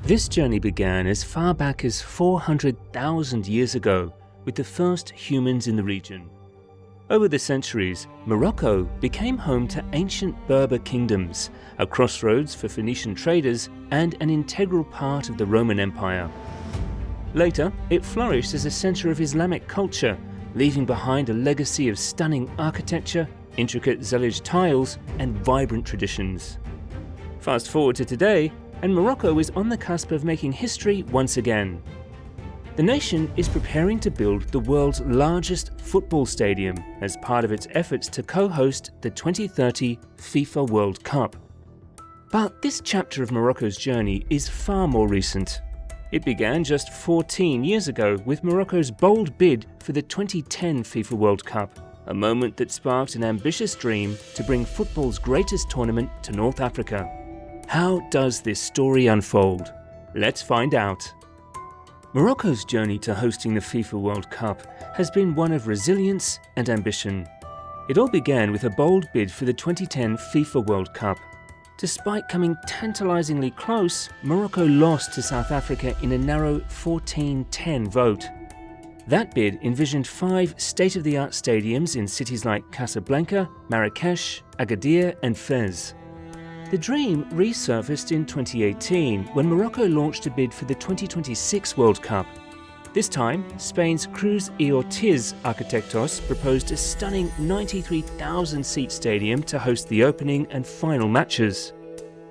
This journey began as far back as 400,000 years ago with the first humans in the region. Over the centuries, Morocco became home to ancient Berber kingdoms, a crossroads for Phoenician traders and an integral part of the Roman Empire. Later, it flourished as a center of Islamic culture, leaving behind a legacy of stunning architecture, intricate Zellige tiles, and vibrant traditions. Fast forward to today, and Morocco is on the cusp of making history once again. The nation is preparing to build the world's largest football stadium as part of its efforts to co-host the 2030 FIFA World Cup. But this chapter of Morocco's journey is far more recent. It began just 14 years ago with Morocco's bold bid for the 2010 FIFA World Cup, a moment that sparked an ambitious dream to bring football's greatest tournament to North Africa. How does this story unfold? Let's find out. Morocco's journey to hosting the FIFA World Cup has been one of resilience and ambition. It all began with a bold bid for the 2010 FIFA World Cup. Despite coming tantalizingly close, Morocco lost to South Africa in a narrow 14-10 vote. That bid envisioned 5 state-of-the-art stadiums in cities like Casablanca, Marrakesh, Agadir and Fez. The dream resurfaced in 2018 when Morocco launched a bid for the 2026 World Cup. This time, Spain's Cruz y Ortiz Arquitectos proposed a stunning 93,000-seat stadium to host the opening and final matches.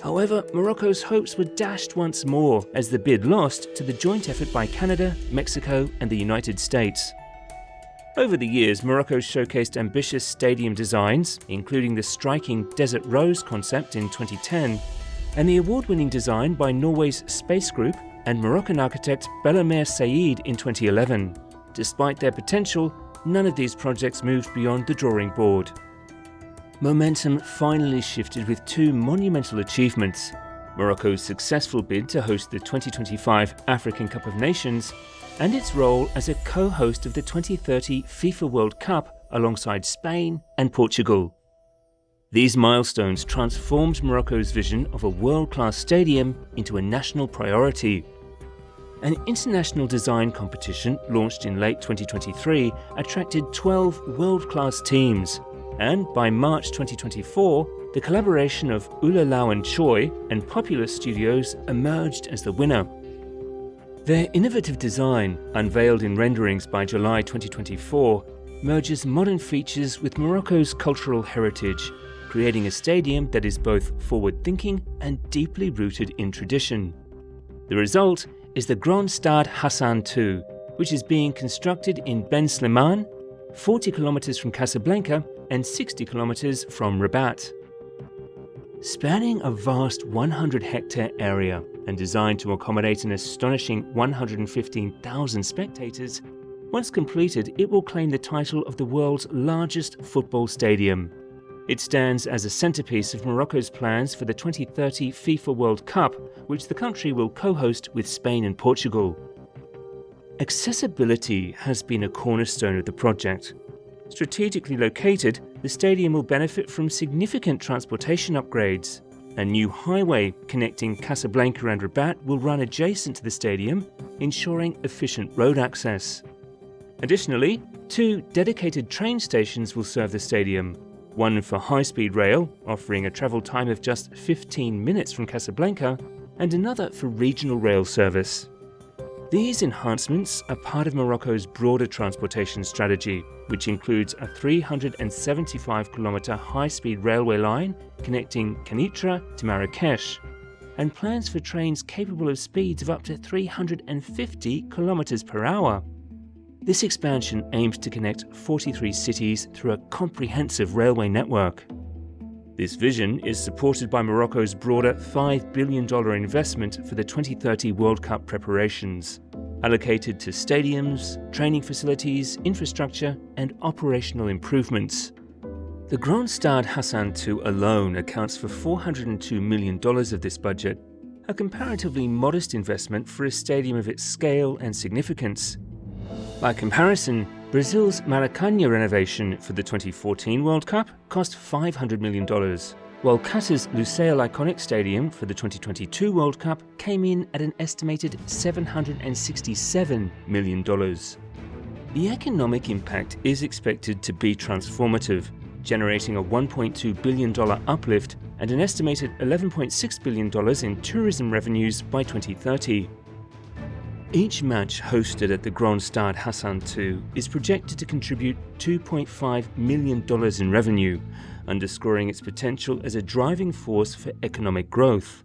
However, Morocco's hopes were dashed once more as the bid lost to the joint effort by Canada, Mexico and the United States. Over the years, Morocco showcased ambitious stadium designs, including the striking Desert Rose concept in 2010, and the award-winning design by Norway's Space Group and Moroccan architect Belhomer Said in 2011. Despite their potential, none of these projects moved beyond the drawing board. Momentum finally shifted with 2 monumental achievements: Morocco's successful bid to host the 2025 African Cup of Nations and its role as a co-host of the 2030 FIFA World Cup alongside Spain and Portugal. These milestones transformed Morocco's vision of a world-class stadium into a national priority. An international design competition launched in late 2023 attracted 12 world-class teams, and by March 2024, the collaboration of Oulalau & Choi and Popular Studios emerged as the winner. Their innovative design, unveiled in renderings by July 2024, merges modern features with Morocco's cultural heritage, creating a stadium that is both forward-thinking and deeply rooted in tradition. The result is the Grand Stade Hassan II, which is being constructed in Ben Slimane, 40 kilometers from Casablanca and 60 kilometers from Rabat. Spanning a vast 100-hectare area and designed to accommodate an astonishing 115,000 spectators, once completed, it will claim the title of the world's largest football stadium. It stands as a centerpiece of Morocco's plans for the 2030 FIFA World Cup, which the country will co-host with Spain and Portugal. Accessibility has been a cornerstone of the project. Strategically located, the stadium will benefit from significant transportation upgrades. A new highway connecting Casablanca and Rabat will run adjacent to the stadium, ensuring efficient road access. Additionally, 2 dedicated train stations will serve the stadium, one for high-speed rail, offering a travel time of just 15 minutes from Casablanca, and another for regional rail service. These enhancements are part of Morocco's broader transportation strategy, which includes a 375-kilometer high-speed railway line connecting Kenitra to Marrakesh, and plans for trains capable of speeds of up to 350 kilometers per hour. This expansion aims to connect 43 cities through a comprehensive railway network. This vision is supported by Morocco's broader $5 billion investment for the 2030 World Cup preparations, allocated to stadiums, training facilities, infrastructure, and operational improvements. The Grand Stade Hassan II alone accounts for $402 million of this budget, a comparatively modest investment for a stadium of its scale and significance. By comparison, Brazil's Maracanã renovation for the 2014 World Cup cost $500 million, while Qatar's Lusail Iconic Stadium for the 2022 World Cup came in at an estimated $767 million. The economic impact is expected to be transformative, generating a $1.2 billion uplift and an estimated $11.6 billion in tourism revenues by 2030. Each match hosted at the Grand Stade Hassan II is projected to contribute $2.5 million in revenue, underscoring its potential as a driving force for economic growth.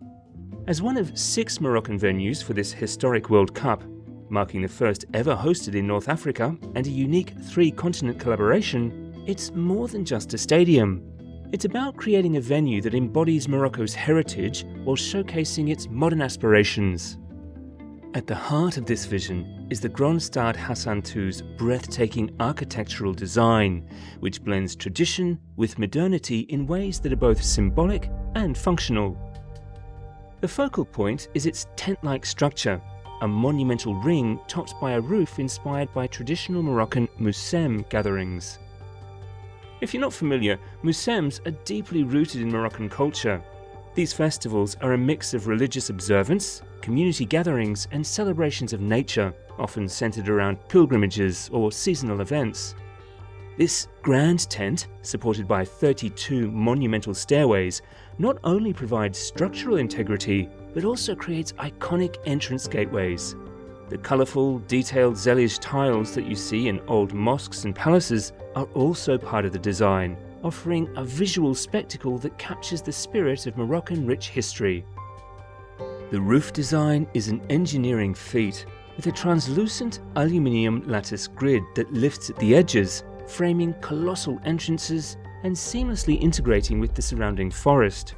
As one of 6 Moroccan venues for this historic World Cup, marking the first ever hosted in North Africa and a unique 3-continent collaboration, it's more than just a stadium. It's about creating a venue that embodies Morocco's heritage while showcasing its modern aspirations. At the heart of this vision is the Grand Stade Hassan II's breathtaking architectural design, which blends tradition with modernity in ways that are both symbolic and functional. The focal point is its tent-like structure, a monumental ring topped by a roof inspired by traditional Moroccan Moussem gatherings. If you're not familiar, Moussems are deeply rooted in Moroccan culture. These festivals are a mix of religious observance, community gatherings, and celebrations of nature, often centered around pilgrimages or seasonal events. This grand tent, supported by 32 monumental stairways, not only provides structural integrity, but also creates iconic entrance gateways. The colourful, detailed Zellige tiles that you see in old mosques and palaces are also part of the design, offering a visual spectacle that captures the spirit of Moroccan rich history. The roof design is an engineering feat, with a translucent aluminium lattice grid that lifts at the edges, framing colossal entrances and seamlessly integrating with the surrounding forest.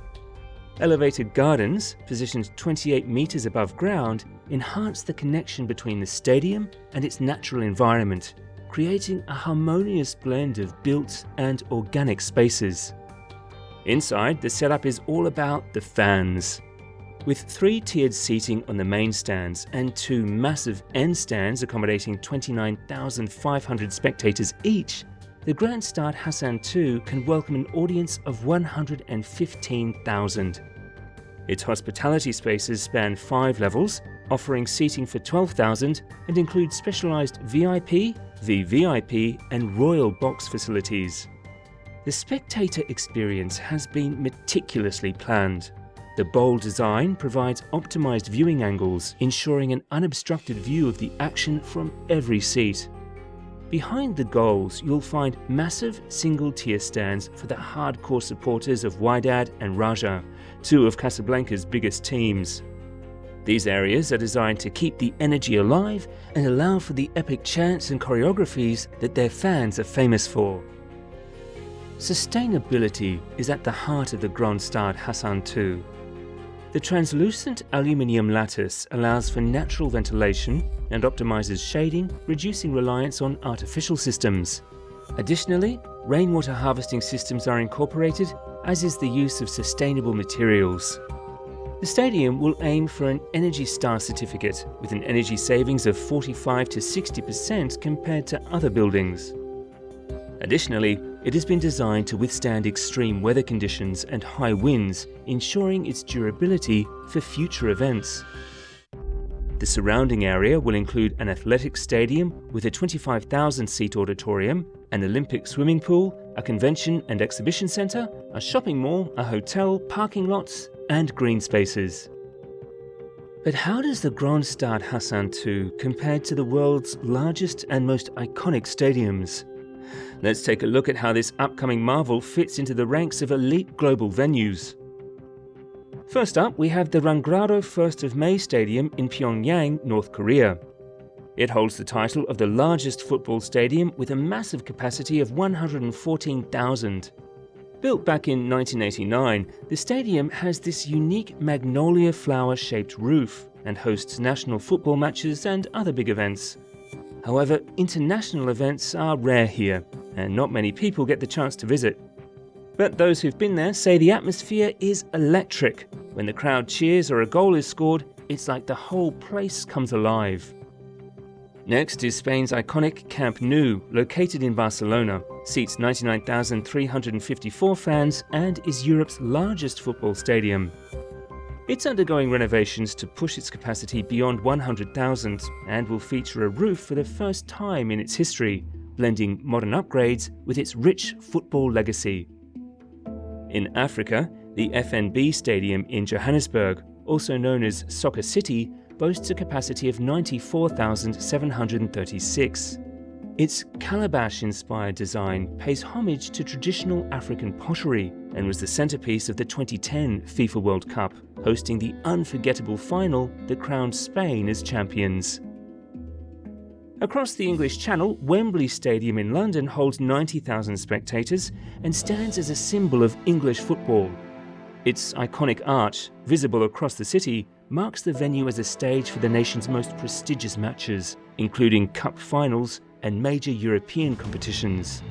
Elevated gardens, positioned 28 meters above ground, enhance the connection between the stadium and its natural environment, creating a harmonious blend of built and organic spaces. Inside, the setup is all about the fans. With 3-tiered seating on the main stands and 2 massive end stands accommodating 29,500 spectators each, the Grand Stade Hassan II can welcome an audience of 115,000. Its hospitality spaces span 5 levels, offering seating for 12,000 and include specialized VIP, VVIP, and Royal Box facilities. The spectator experience has been meticulously planned. The bold design provides optimized viewing angles, ensuring an unobstructed view of the action from every seat. Behind the goals, you'll find massive single-tier stands for the hardcore supporters of Wydad and Raja, 2 of Casablanca's biggest teams. These areas are designed to keep the energy alive and allow for the epic chants and choreographies that their fans are famous for. Sustainability is at the heart of the Grand Stade Hassan II. The translucent aluminium lattice allows for natural ventilation and optimizes shading, reducing reliance on artificial systems. Additionally, rainwater harvesting systems are incorporated, as is the use of sustainable materials. The stadium will aim for an Energy Star certificate, with an energy savings of 45 to 60% compared to other buildings. Additionally, it has been designed to withstand extreme weather conditions and high winds, ensuring its durability for future events. The surrounding area will include an athletics stadium with a 25,000-seat auditorium, an Olympic swimming pool, a convention and exhibition centre, a shopping mall, a hotel, parking lots, and green spaces. But how does the Grand Stade Hassan II compare to the world's largest and most iconic stadiums? Let's take a look at how this upcoming marvel fits into the ranks of elite global venues. First up, we have the Rangrado 1st of May Stadium in Pyongyang, North Korea. It holds the title of the largest football stadium with a massive capacity of 114,000. Built back in 1989, the stadium has this unique magnolia flower-shaped roof and hosts national football matches and other big events. However, international events are rare here, and not many people get the chance to visit. But those who've been there say the atmosphere is electric. When the crowd cheers or a goal is scored, it's like the whole place comes alive. Next is Spain's iconic Camp Nou, located in Barcelona, seats 99,354 fans and is Europe's largest football stadium. It's undergoing renovations to push its capacity beyond 100,000 and will feature a roof for the first time in its history, blending modern upgrades with its rich football legacy. In Africa, the FNB Stadium in Johannesburg, also known as Soccer City, boasts a capacity of 94,736. Its calabash-inspired design pays homage to traditional African pottery and was the centerpiece of the 2010 FIFA World Cup, hosting the unforgettable final that crowned Spain as champions. Across the English Channel, Wembley Stadium in London holds 90,000 spectators and stands as a symbol of English football. Its iconic arch, visible across the city, marks the venue as a stage for the nation's most prestigious matches, including cup finals and major European competitions.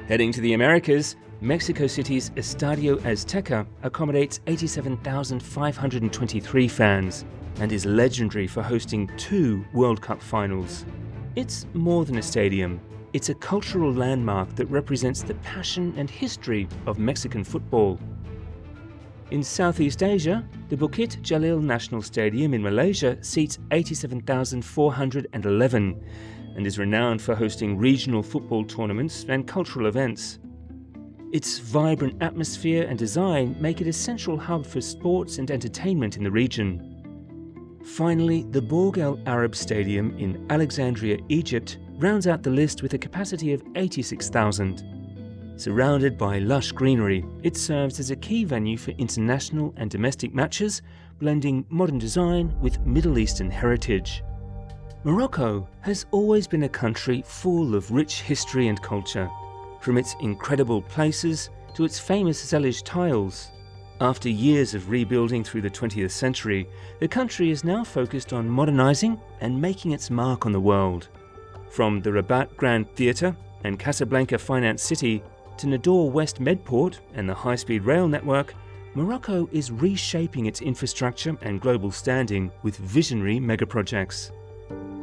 Heading to the Americas, Mexico City's Estadio Azteca accommodates 87,523 fans and is legendary for hosting 2 World Cup finals. It's more than a stadium. It's a cultural landmark that represents the passion and history of Mexican football. In Southeast Asia, the Bukit Jalil National Stadium in Malaysia seats 87,411 and is renowned for hosting regional football tournaments and cultural events. Its vibrant atmosphere and design make it a central hub for sports and entertainment in the region. Finally, the Borg El Arab Stadium in Alexandria, Egypt, rounds out the list with a capacity of 86,000. Surrounded by lush greenery, it serves as a key venue for international and domestic matches, blending modern design with Middle Eastern heritage. Morocco has always been a country full of rich history and culture, from its incredible places to its famous Zellige tiles. After years of rebuilding through the 20th century, the country is now focused on modernizing and making its mark on the world. From the Rabat Grand Theatre and Casablanca Finance City to Nador West Medport and the high-speed rail network, Morocco is reshaping its infrastructure and global standing with visionary megaprojects.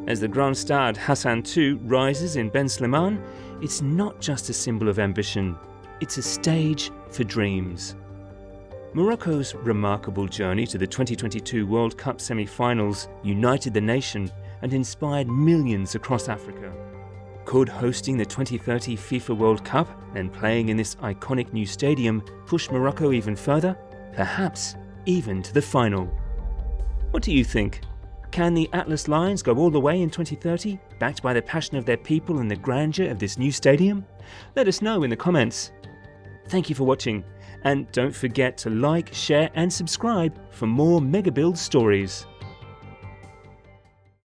As the Grand Stade Hassan II rises in Ben Slimane, it's not just a symbol of ambition, it's a stage for dreams. Morocco's remarkable journey to the 2022 World Cup semi-finals united the nation and inspired millions across Africa. Could hosting the 2030 FIFA World Cup and playing in this iconic new stadium push Morocco even further? Perhaps even to the final. What do you think? Can the Atlas Lions go all the way in 2030, backed by the passion of their people and the grandeur of this new stadium? Let us know in the comments. Thank you for watching, and don't forget to like, share and subscribe for more Mega Build stories.